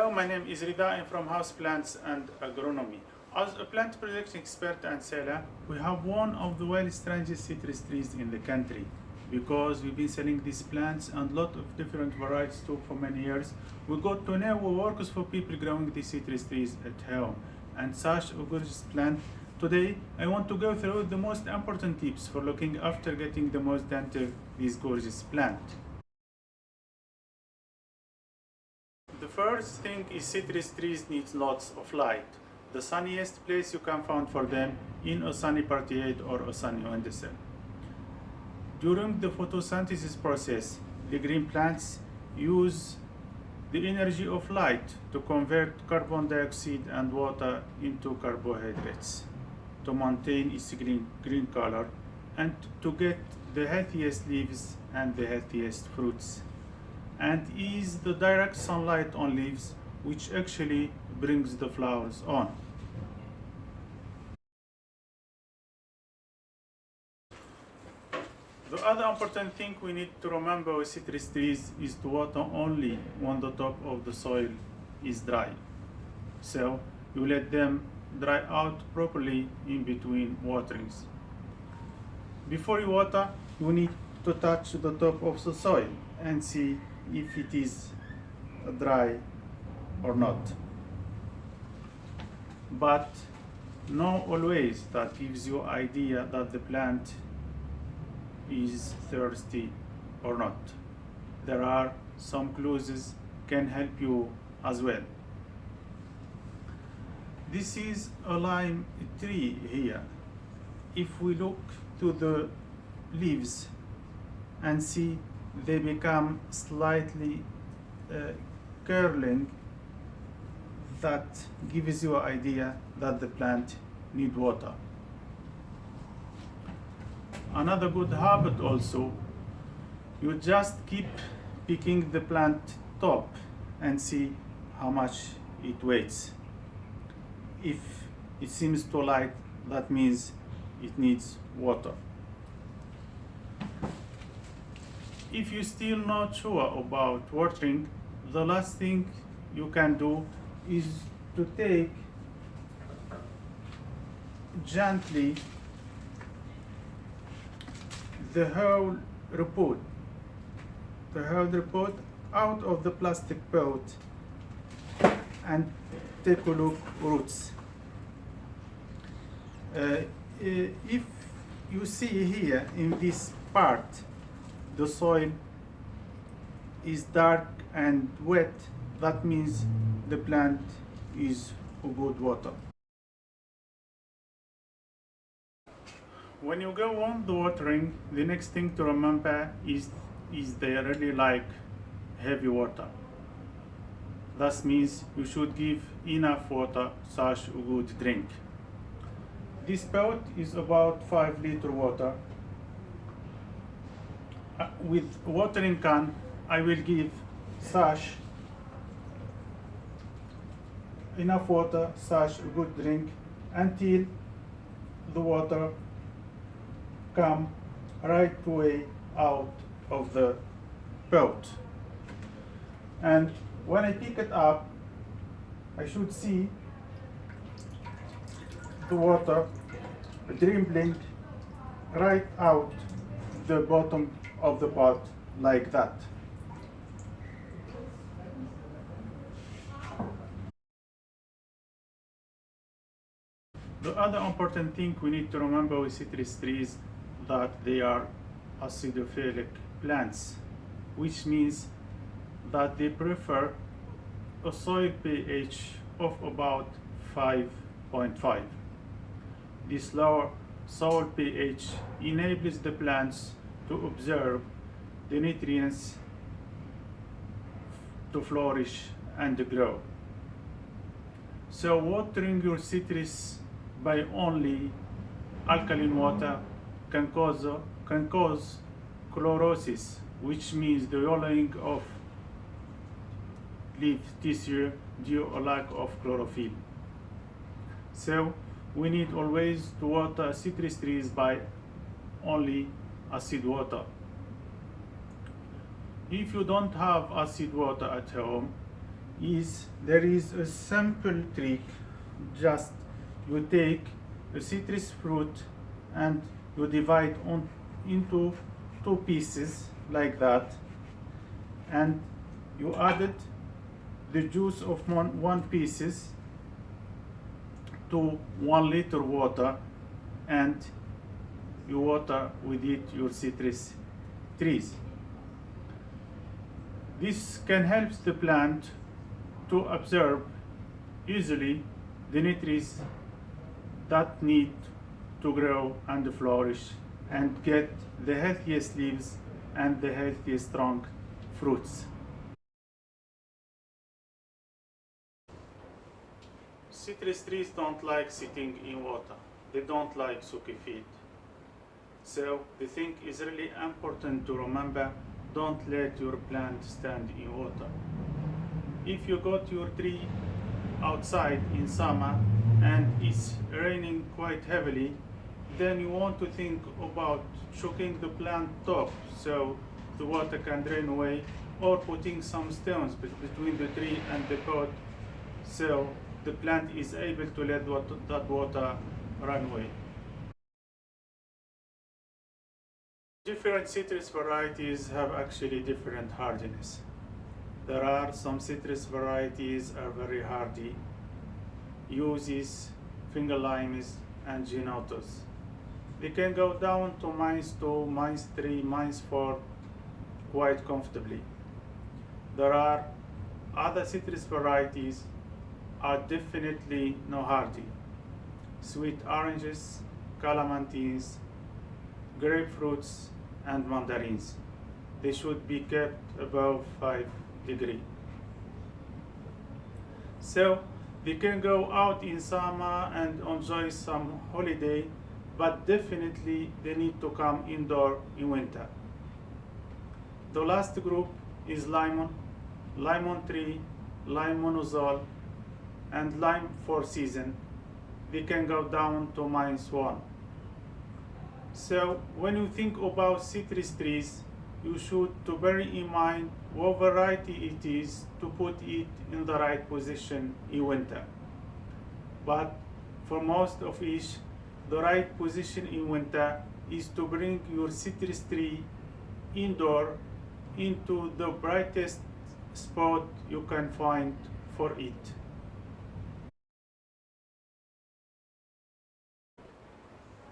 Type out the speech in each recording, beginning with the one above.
Hello, my name is Rida. I'm from Houseplants and Agronomy. As a plant protection expert and seller, we have one of the strangest citrus trees in the country because we've been selling these plants and a lot of different varieties too for many years. We got to know what works for people growing these citrus trees at home and such a gorgeous plant. Today, I want to go through the most important tips for looking after getting the most done to this gorgeous plant. The first thing is citrus trees need lots of light. The sunniest place you can find for them in a sunny parterre or a sunny windowsill. During the photosynthesis process, the green plants use the energy of light to convert carbon dioxide and water into carbohydrates to maintain its green color and to get the healthiest leaves and the healthiest fruits. And is the direct sunlight on leaves which actually brings the flowers on. The other important thing we need to remember with citrus trees is to water only when the top of the soil is dry. So you let them dry out properly in between waterings. Before you water, you need to touch the top of the soil and see if it is dry or not. But not always that gives you idea that the plant is thirsty or not. There are some clues can help you as well. This is a lime tree here. If we look to the leaves and see they become slightly curling, that gives you an idea that the plant needs water. Another good habit also, you just keep picking the plant top and see how much it weighs. If it seems too light, that means it needs water. If you're still not sure about watering, the last thing you can do is to take gently the whole repot out of the plastic pot and take a look roots. If you see here in this part, the soil is dark and wet, that means the plant is a good water. When you go on the watering, the next thing to remember is they really like heavy water. That means you should give enough water such a good drink. This pot is about 5-liter water. With watering can, I will give such enough water, such a good drink, until the water come right way out of the pot. And when I pick it up, I should see the water dribbling right out the bottom of the pot like that. The other important thing we need to remember with citrus trees that they are acidophilic plants, which means that they prefer a soil pH of about 5.5. This lower soil pH enables the plants to absorb the nutrients to flourish and grow. So watering your citrus by only alkaline water can cause chlorosis, which means the yellowing of leaf tissue due to a lack of chlorophyll. So we need always to water citrus trees by only acid water. If you don't have acid water at home, is there is a simple trick. Just you take a citrus fruit and you divide into two pieces like that, and you added the juice of one pieces to 1 liter water, and you water with it your citrus trees. This can help the plant to absorb easily the nutrients that need to grow and flourish and get the healthiest leaves and the healthiest strong fruits. Citrus trees don't like sitting in water. They don't like soaky feed. So the thing is really important to remember, don't let your plant stand in water. If you got your tree outside in summer and it's raining quite heavily, then you want to think about choking the plant top so the water can drain away, or putting some stones between the tree and the pot so the plant is able to let that water run away. Different citrus varieties have actually different hardiness. There are some citrus varieties are very hardy, Uses, finger limes, and ginotus. They can go down to -2, -3, -4 quite comfortably. There are other citrus varieties are definitely no hardy. Sweet oranges, calamanteens, grapefruits, and mandarins. They should be kept above 5 degrees. So they can go out in summer and enjoy some holiday, but definitely they need to come indoor in winter. The last group is lemon, lemon tree, lime monozole, and lime 4-season. They can go down to -1. So when you think about citrus trees, you should to bear in mind what variety it is to put it in the right position in winter. But for most of each, the right position in winter is to bring your citrus tree indoor into the brightest spot you can find for it.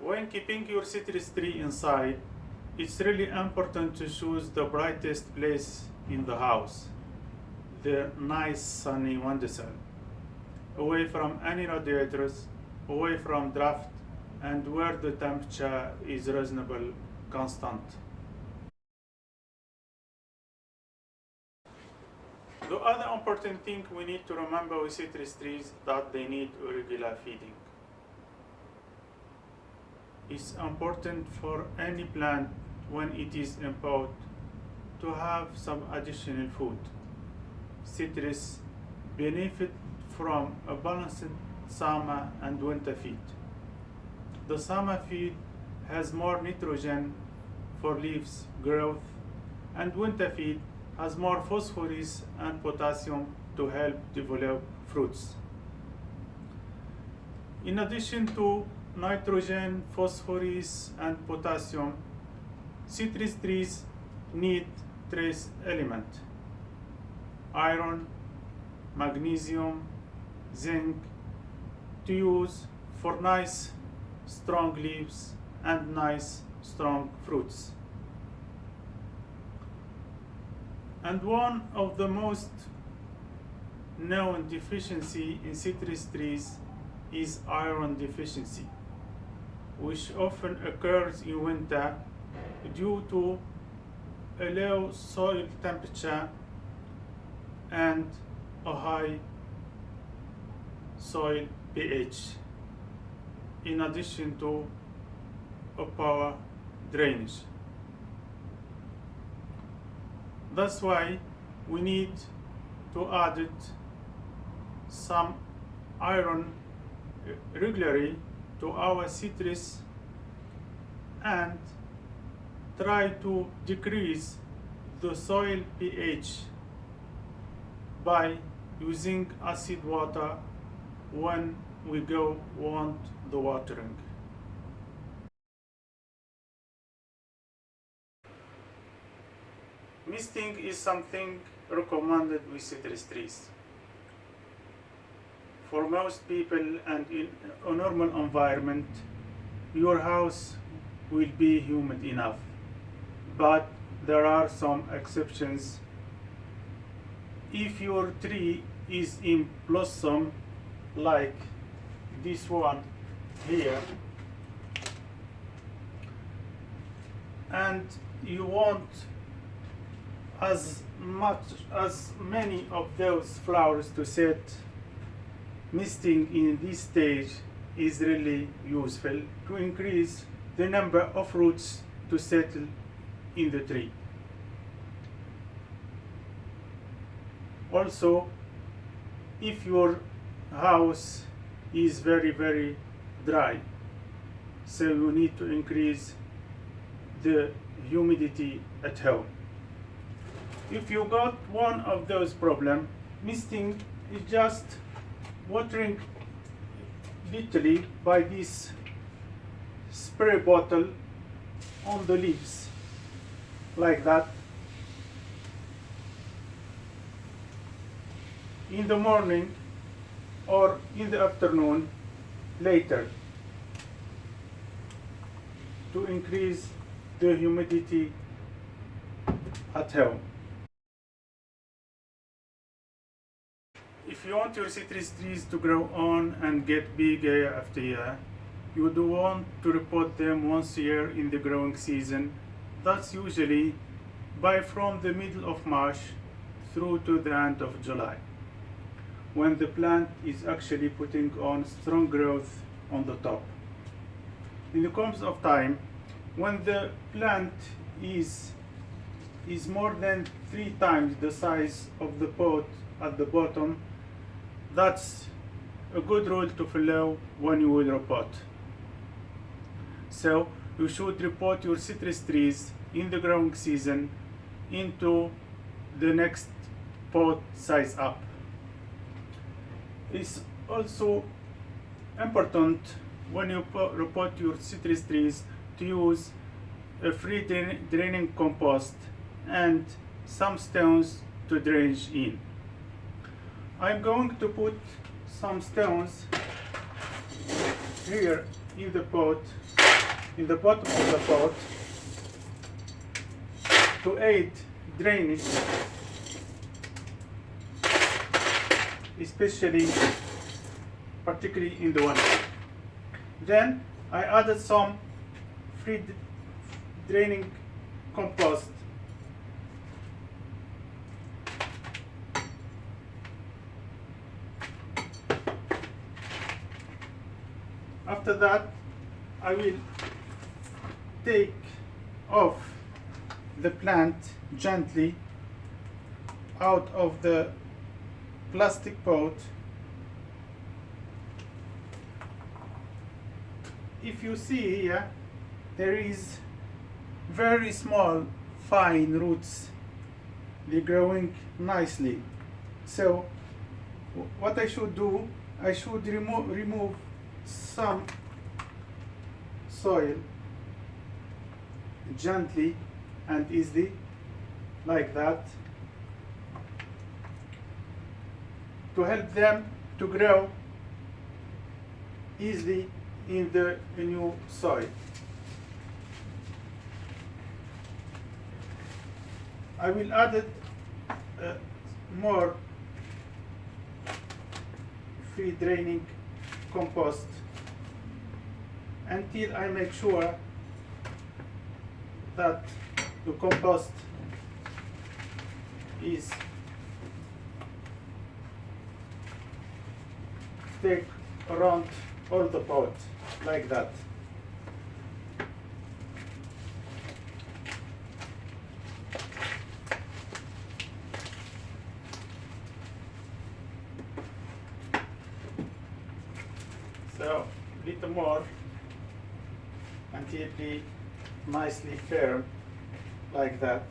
When keeping your citrus tree inside, it's really important to choose the brightest place in the house, the nice sunny windowsill, away from any radiators, away from draft, and where the temperature is reasonable, constant. The other important thing we need to remember with citrus trees that they need regular feeding. It's important for any plant when it is in pot to have some additional food. Citrus benefit from a balanced summer and winter feed. The summer feed has more nitrogen for leaves growth, and winter feed has more phosphorus and potassium to help develop fruits. In addition to nitrogen, phosphorus, and potassium, citrus trees need trace element: iron, magnesium, zinc, to use for nice strong leaves and nice strong fruits. And one of the most known deficiency in citrus trees is iron deficiency, which often occurs in winter due to a low soil temperature and a high soil pH, in addition to a poor drainage. That's why we need to add some iron regularly to our citrus and try to decrease the soil pH by using acid water when we go want the watering. Misting is something recommended with citrus trees. For most people and in a normal environment, your house will be humid enough. But there are some exceptions. If your tree is in blossom, like this one here, and you want as many of those flowers to set, misting in this stage is really useful to increase the number of roots to settle in the tree. Also, if your house is very dry, so you need to increase the humidity at home. If you got one of those problems, misting is just watering literally by this spray bottle on the leaves, like that. In the morning or in the afternoon later, to increase the humidity at home. If you want your citrus trees to grow on and get big year after year, you do want to repot them once a year in the growing season. That's usually from the middle of March through to the end of July, when the plant is actually putting on strong growth on the top. In the course of time, when the plant is more than 3 times the size of the pot at the bottom, that's a good rule to follow when you will repot. So you should repot your citrus trees in the growing season into the next pot size up. It's also important when you repot your citrus trees to use a free draining compost and some stones to drench in. I'm going to put some stones here in the pot, in the bottom of the pot, to aid drainage, particularly in the winter. Then I added some free draining compost. After that, I will take off the plant gently out of the plastic pot. If you see here, there is very small fine roots. They're growing nicely. So what I should do, I should remove some soil gently and easily, like that, to help them to grow easily in the new soil. I will add more free draining compost until I make sure that the compost is thick around all the pot, like that. So little more until it be nicely firm, like that.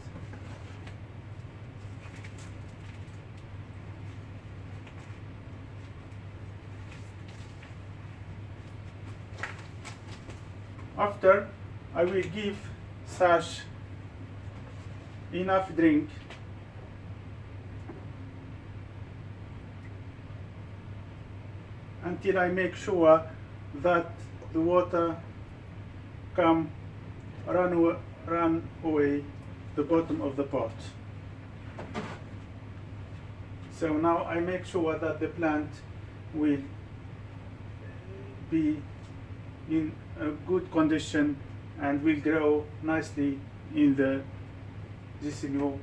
After, I will give Sash enough drink until I make sure that the water run away the bottom of the pot. So now I make sure that the plant will be in a good condition and will grow nicely in this new